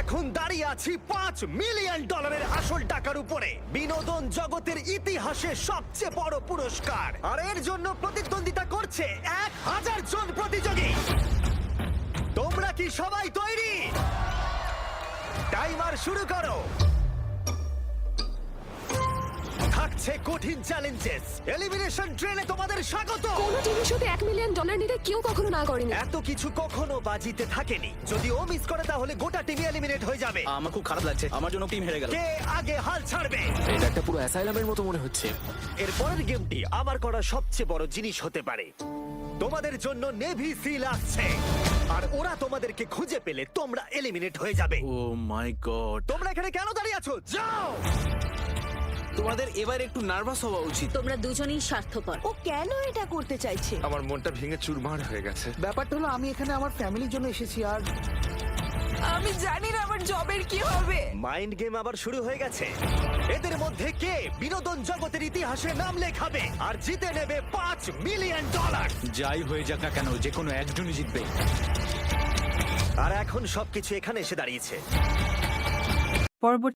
এখন দাঁড়িয়ে আছি $5 মিলিয়ন আসল টাকার উপরে, বিনোদন জগতের ইতিহাসে সবচেয়ে বড় পুরস্কার। আর এর জন্য প্রতিদ্বন্দ্বিতা করছে 1000 জন প্রতিযোগী। তোমরা কি সবাই তৈরি? টাইমার শুরু করো। থাকছে কঠিন চ্যালেঞ্জেস, এলিমিনেশন ট্রেনে তোমাদের স্বাগত। কোন টিভি শোতে $1 মিলিয়ন নিতে কেউ কখনো না করেনি। এত কিছু কখনো বাজিতে থাকেনি। যদি ও মিস করে তাহলে গোটা টিম এলিমিনেট হয়ে যাবে। আমার খুব খারাপ লাগছে, আমার জন্য টিম হেরে গেল। কে আগে হাল ছাড়বে? এটা একটা পুরো অ্যাসাইলামের মতো মনে হচ্ছে। এর পরের গেমটি আমার করা সবচেয়ে বড় জিনিস হতে পারে। তোমাদের জন্য নেভি সিল আসছে, আর ওরা তোমাদেরকে খুঁজে পেলে তোমরা এলিমিনেট হয়ে যাবে। ও মাই গড, তোমরা এখানে কেন দাঁড়িয়ে আছো? যাও! তোমাদের এবার একটু নার্ভাস হওয়া উচিত। তোমরা দুজনেই স্বার্থপর। ও কেন এটা করতে চাইছে? আমার মনটা ভেঙে চুরমার হয়ে গেছে। ব্যাপারটা হলো আমি এখানে আমার ফ্যামিলির জন্য এসেছি আর আমি জানি না আমার জবের কি হবে। মাইন্ড গেম আবার শুরু হয়ে গেছে। এদের মধ্যে কে বিনোদন জগতের ইতিহাসে নাম লেখাবে আর জিতে নেবে $5 মিলিয়ন? যাই হয়ে যাক না কেন, যে কোনো একজনই জিতবে। আর এখন সবকিছু এখানে এসে দাঁড়িয়েছে। পরবর্তী